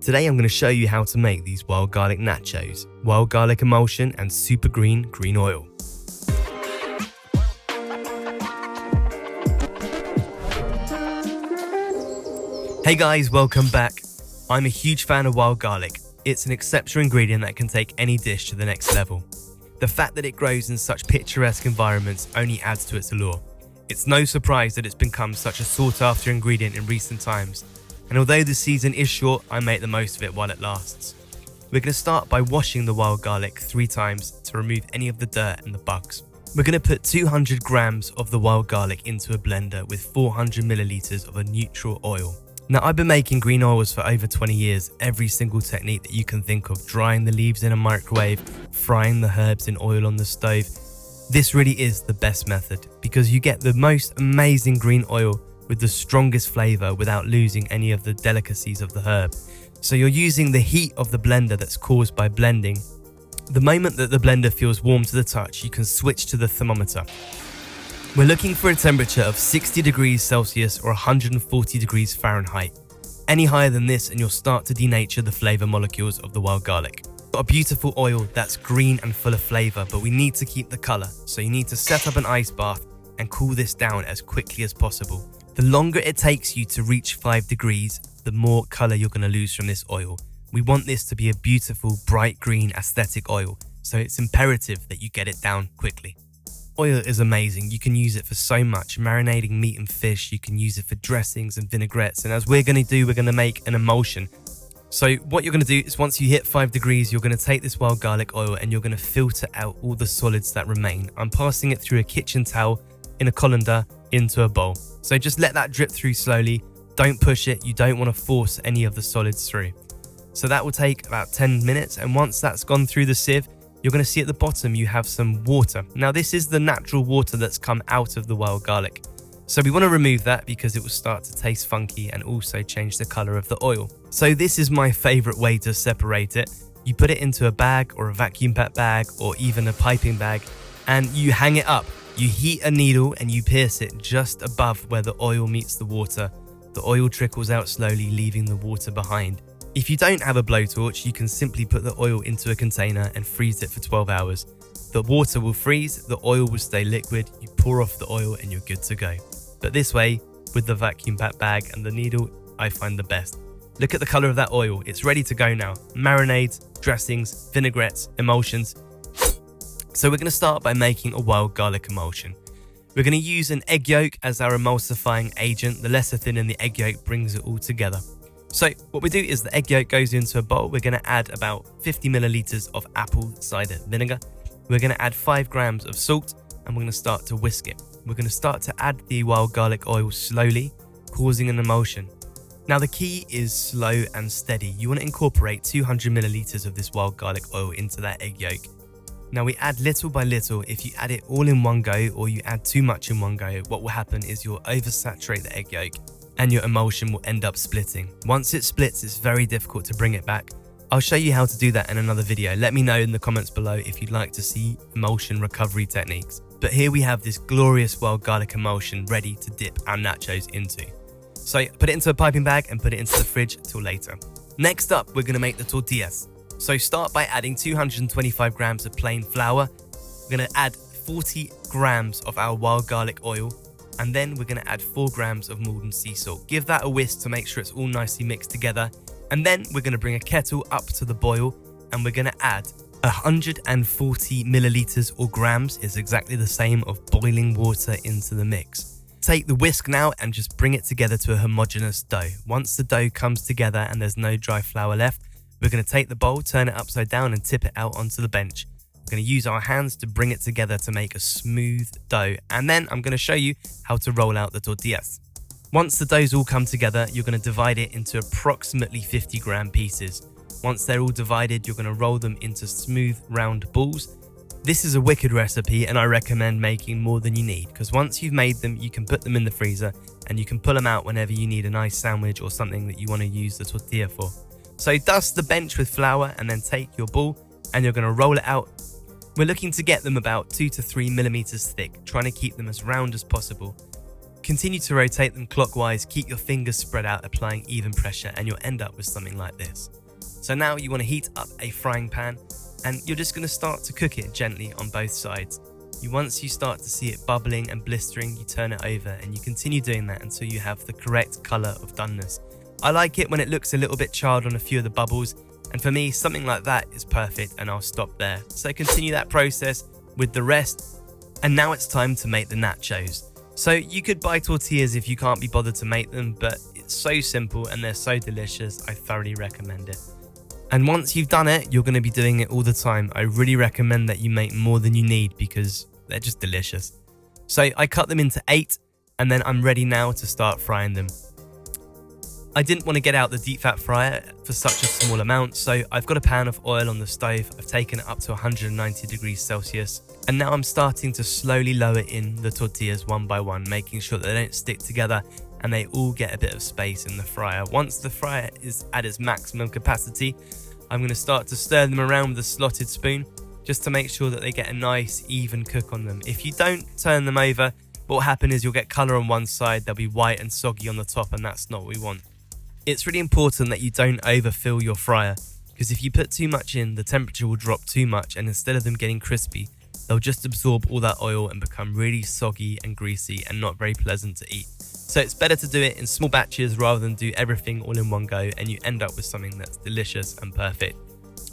Today I'm going to show you how to make these wild garlic nachos, wild garlic emulsion and super green oil. Hey guys, welcome back. I'm a huge fan of wild garlic. It's an exceptional ingredient that can take any dish to the next level. The fact that it grows in such picturesque environments only adds to its allure. It's no surprise that it's become such a sought-after ingredient in recent times, and although the season is short, I make the most of it while it lasts. We're going to start by washing the wild garlic 3 times to remove any of the dirt and the bugs. We're going to put 200 grams of the wild garlic into a blender with 400 milliliters of a neutral oil. Now, I've been making green oils for over 20 years, every single technique that you can think of, drying the leaves in a microwave, frying the herbs in oil on the stove. This really is the best method because you get the most amazing green oil with the strongest flavor without losing any of the delicacies of the herb. So you're using the heat of the blender that's caused by blending. The moment that the blender feels warm to the touch, you can switch to the thermometer. We're looking for a temperature of 60 degrees Celsius or 140 degrees Fahrenheit. Any higher than this and you'll start to denature the flavor molecules of the wild garlic. Got a beautiful oil that's green and full of flavor, but we need to keep the color, so you need to set up an ice bath and cool this down as quickly as possible. The longer it takes you to reach 5 degrees, the more color you're going to lose from this oil. We want this to be a beautiful, bright green aesthetic oil, so it's imperative that you get it down quickly. Oil is amazing. You can use it for so much, marinating meat and fish. You can use it for dressings and vinaigrettes. And as we're going to do, we're going to make an emulsion. So what you're going to do is once you hit 5 degrees, you're going to take this wild garlic oil and you're going to filter out all the solids that remain. I'm passing it through a kitchen towel in a colander into a bowl. So just let that drip through slowly. Don't push it. You don't want to force any of the solids through. So that will take about 10 minutes. And once that's gone through the sieve, you're going to see at the bottom you have some water. Now this is the natural water that's come out of the wild garlic. So we want to remove that because it will start to taste funky and also change the color of the oil. So this is my favorite way to separate it. You put it into a bag or a vacuum packed bag or even a piping bag and you hang it up. You heat a needle and you pierce it just above where the oil meets the water. The oil trickles out slowly, leaving the water behind. If you don't have a blowtorch, you can simply put the oil into a container and freeze it for 12 hours. The water will freeze, the oil will stay liquid, you pour off the oil and you're good to go. But this way, with the vacuum packed bag and the needle, I find the best. Look at the color of that oil, it's ready to go now. Marinades, dressings, vinaigrettes, emulsions. So we're going to start by making a wild garlic emulsion. We're going to use an egg yolk as our emulsifying agent. The lesser thin in the egg yolk brings it all together. So what we do is the egg yolk goes into a bowl. We're going to add about 50 milliliters of apple cider vinegar. We're going to add 5 grams of salt and we're going to start to whisk it. We're going to start to add the wild garlic oil slowly, causing an emulsion. Now the key is slow and steady. You want to incorporate 200 milliliters of this wild garlic oil into that egg yolk. Now we add little by little. If you add it all in one go or you add too much in one go, what will happen is you'll oversaturate the egg yolk and your emulsion will end up splitting. Once it splits, it's very difficult to bring it back. I'll show you how to do that in another video. Let me know in the comments below if you'd like to see emulsion recovery techniques. But here we have this glorious wild garlic emulsion ready to dip our nachos into. So put it into a piping bag and put it into the fridge till later. Next up, we're gonna make the tortillas. So start by adding 225 grams of plain flour. We're gonna add 40 grams of our wild garlic oil. And then we're going to add 4 grams of Maldon sea salt. Give that a whisk to make sure it's all nicely mixed together. And then we're going to bring a kettle up to the boil and we're going to add 140 milliliters or grams is exactly the same of boiling water into the mix. Take the whisk now and just bring it together to a homogeneous dough. Once the dough comes together and there's no dry flour left, we're going to take the bowl, turn it upside down and tip it out onto the bench. We're going to use our hands to bring it together to make a smooth dough. And then I'm going to show you how to roll out the tortillas. Once the dough's all come together, you're going to divide it into approximately 50 gram pieces. Once they're all divided, you're going to roll them into smooth round balls. This is a wicked recipe and I recommend making more than you need because once you've made them, you can put them in the freezer and you can pull them out whenever you need a nice sandwich or something that you want to use the tortilla for. So dust the bench with flour and then take your ball and you're going to roll it out. We're looking to get them about 2 to 3 millimeters thick, trying to keep them as round as possible. Continue to rotate them clockwise, keep your fingers spread out, applying even pressure, and you'll end up with something like this. So now you want to heat up a frying pan, and you're just going to start to cook it gently on both sides. Once you start to see it bubbling and blistering, you turn it over, and you continue doing that until you have the correct colour of doneness. I like it when it looks a little bit charred on a few of the bubbles, and for me, something like that is perfect, and I'll stop there. So continue that process with the rest, and now it's time to make the nachos. So you could buy tortillas if you can't be bothered to make them, but it's so simple and they're so delicious, I thoroughly recommend it. And once you've done it, you're going to be doing it all the time. I really recommend that you make more than you need because they're just delicious. So I cut them into 8, and then I'm ready now to start frying them. I didn't want to get out the deep fat fryer for such a small amount, so I've got a pan of oil on the stove. I've taken it up to 190 degrees Celsius, and now I'm starting to slowly lower in the tortillas one by one, making sure that they don't stick together and they all get a bit of space in the fryer. Once the fryer is at its maximum capacity, I'm going to start to stir them around with a slotted spoon just to make sure that they get a nice even cook on them. If you don't turn them over, what will happen is you'll get colour on one side, they'll be white and soggy on the top, and that's not what we want. It's really important that you don't overfill your fryer, because if you put too much in, the temperature will drop too much, and instead of them getting crispy, they'll just absorb all that oil and become really soggy and greasy and not very pleasant to eat. So it's better to do it in small batches rather than do everything all in one go, and you end up with something that's delicious and perfect.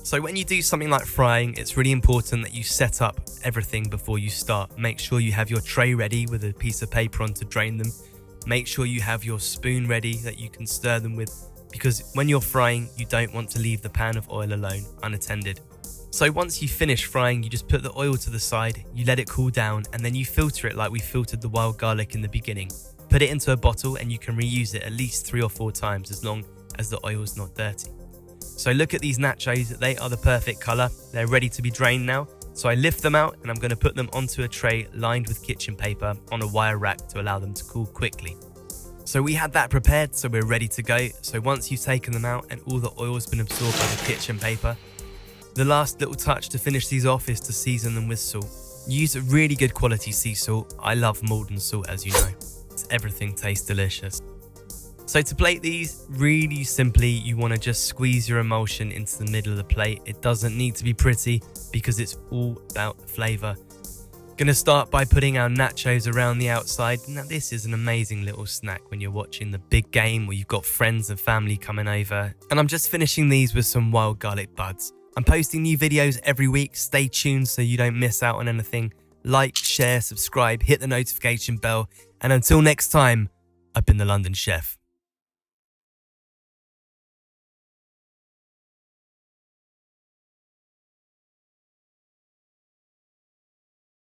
So when you do something like frying, it's really important that you set up everything before you start. Make sure you have your tray ready with a piece of paper on to drain them. Make sure you have your spoon ready that you can stir them with, because when you're frying, you don't want to leave the pan of oil alone, unattended. So once you finish frying, you just put the oil to the side, you let it cool down, and then you filter it like we filtered the wild garlic in the beginning. Put it into a bottle and you can reuse it at least 3 or 4 times as long as the oil's not dirty. So look at these nachos, they are the perfect colour. They're ready to be drained now. So I lift them out and I'm going to put them onto a tray lined with kitchen paper on a wire rack to allow them to cool quickly. So we had that prepared, so we're ready to go. So once you've taken them out and all the oil's been absorbed by the kitchen paper, the last little touch to finish these off is to season them with salt. Use a really good quality sea salt. I love Maldon salt, as you know. Everything tastes delicious. So to plate these, really simply, you want to just squeeze your emulsion into the middle of the plate. It doesn't need to be pretty because it's all about the flavour. Gonna start by putting our nachos around the outside. Now this is an amazing little snack when you're watching the big game or you've got friends and family coming over. And I'm just finishing these with some wild garlic buds. I'm posting new videos every week. Stay tuned so you don't miss out on anything. Like, share, subscribe, hit the notification bell. And until next time, I've been the London Chef.